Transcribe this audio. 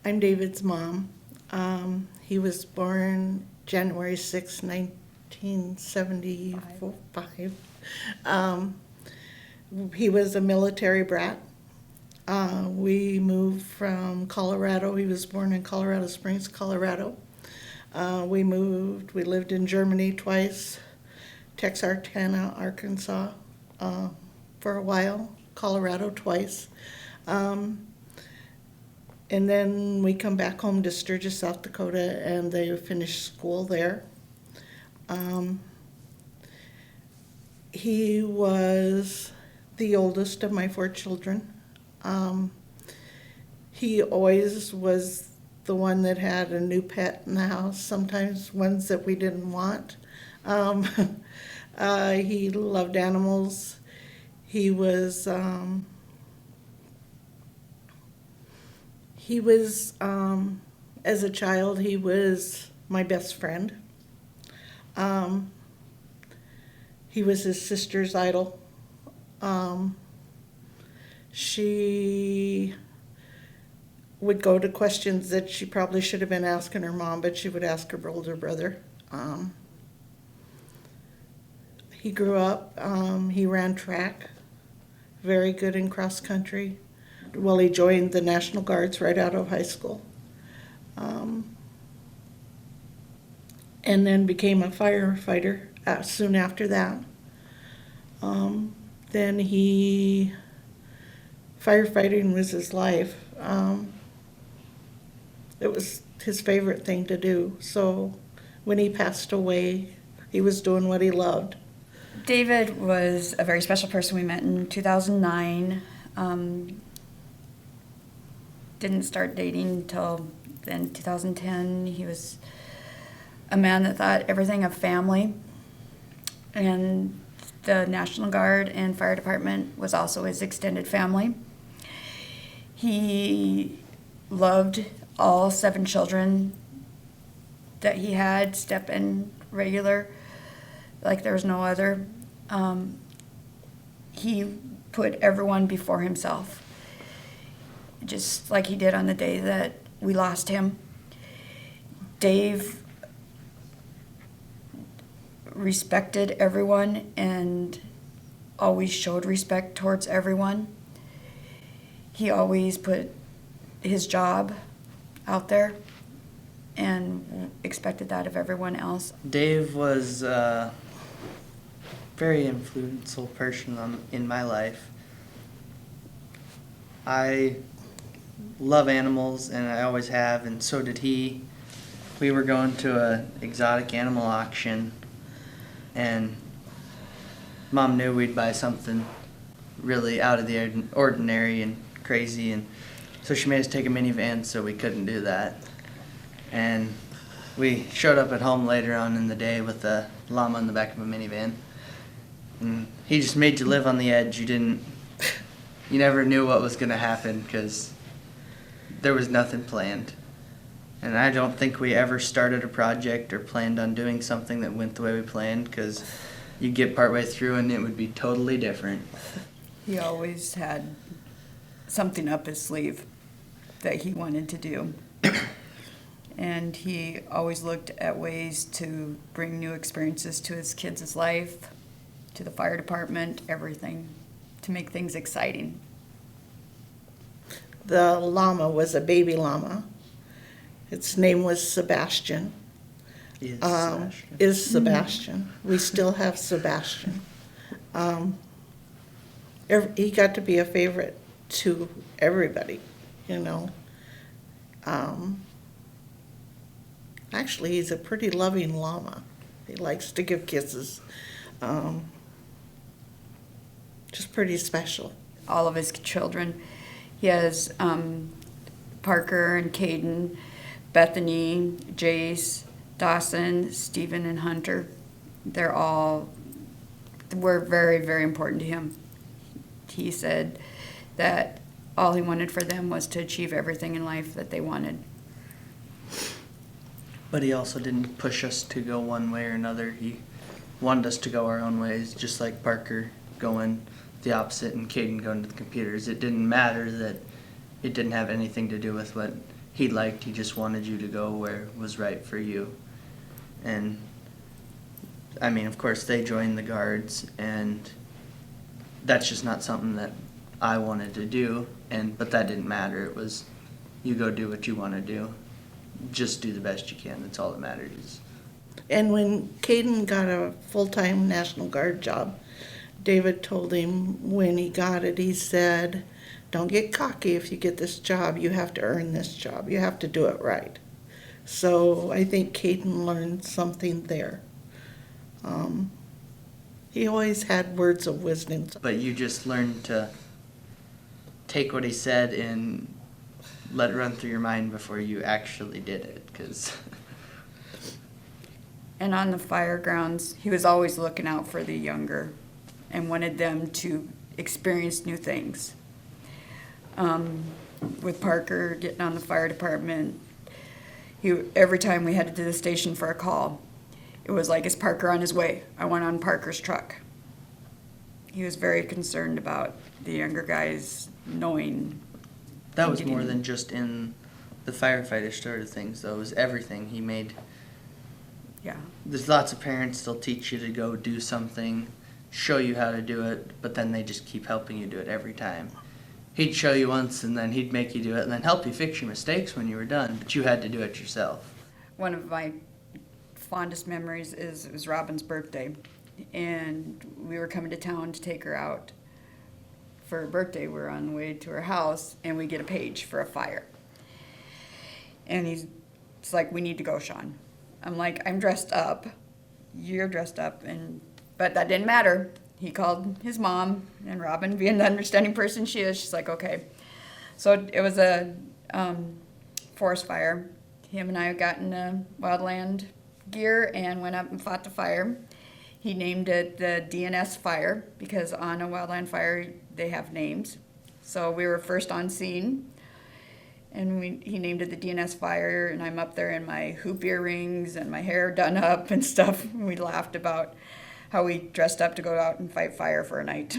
I'm David's mom. He was born January 6, 1975. Um, he was a military brat. We moved from Colorado. He was born in Colorado Springs, Colorado. We lived in Germany twice, Texarkana, Arkansas for a while, Colorado twice. And then we come back home to Sturgis, South Dakota, and they finished school there. He was the oldest of my 4 children. He always was the one that had a new pet in the house, sometimes ones that we didn't want. He loved animals. He was, as a child, he was my best friend. He was his sister's idol. She would go to questions that she probably should have been asking her mom, but she would ask her older brother. He grew up, he ran track, very good in cross country. Well, he joined the National Guards right out of high school. And then became a firefighter soon after that. Then firefighting was his life. It was his favorite thing to do. So when he passed away, he was doing what he loved. David was a very special person. We met in 2009. Didn't start dating until then, 2010. He was a man that thought everything of family. And the National Guard and Fire Department was also his extended family. He loved all 7 children that he had, step in regular, like there was no other. He put everyone before himself, just like he did on the day that we lost him. Dave respected everyone and always showed respect towards everyone. He always put his job out there and expected that of everyone else. Dave was a very influential person in my life. I love animals, and I always have, and so did he. We were going to an exotic animal auction, and Mom knew we'd buy something really out of the ordinary and crazy, and so she made us take a minivan, so we couldn't do that. And we showed up at home later on in the day with a llama in the back of a minivan. And he just made you live on the edge. You never knew what was going to happen because there was nothing planned. And I don't think we ever started a project or planned on doing something that went the way we planned, because you'd get partway through and it would be totally different. He always had something up his sleeve that he wanted to do. And he always looked at ways to bring new experiences to his kids' life, to the fire department, everything, to make things exciting. The llama was a baby llama. Its name was Sebastian. Is Sebastian. We still have Sebastian. He got to be a favorite to everybody, you know. Actually, he's a pretty loving llama. He likes to give kisses. Just pretty special. All of his children. He has Parker and Caden, Bethany, Jace, Dawson, Stephen, and Hunter. Were very, very important to him. He said that all he wanted for them was to achieve everything in life that they wanted. But he also didn't push us to go one way or another. He wanted us to go our own ways, just like Parker going the opposite and Caden going to the computers. It didn't matter that it didn't have anything to do with what he liked. He just wanted you to go where was right for you. And I mean, of course, they joined the Guards, and that's just not something that I wanted to do. But that didn't matter. It was, you go do what you want to do. Just do the best you can. That's all that matters. And when Caden got a full-time National Guard job, David told him when he got it, he said, don't get cocky if you get this job. You have to earn this job. You have to do it right. So I think Caden learned something there. He always had words of wisdom. But you just learn to take what he said and let it run through your mind before you actually did it. Because And on the fire grounds, he was always looking out for the younger and wanted them to experience new things. With Parker getting on the fire department, every time we headed to the station for a call, it was like, is Parker on his way? I went on Parker's truck. He was very concerned about the younger guys knowing. that was more than just in the firefighter sort of things, though. It was everything. He made. Yeah. There's lots of parents that'll teach you to go do something, show you how to do it, but then they just keep helping you do it every time. He'd show you once, and then he'd make you do it, and then help you fix your mistakes when you were done, but you had to do it yourself. One of my fondest memories is it was Robin's birthday, and we were coming to town to take her out for her birthday. We were on the way to her house, and we get a page for a fire. And it's like, we need to go, Sean. I'm like, I'm dressed up. You're dressed up. But that didn't matter. He called his mom, and Robin, being the understanding person she is, she's like, okay. So it was a forest fire. Him and I got in the wildland gear and went up and fought the fire. He named it the DNS fire because on a wildland fire, they have names. So we were first on scene. And he named it the DNS fire, and I'm up there in my hoop earrings and my hair done up and stuff. We laughed about how we dressed up to go out and fight fire for a night.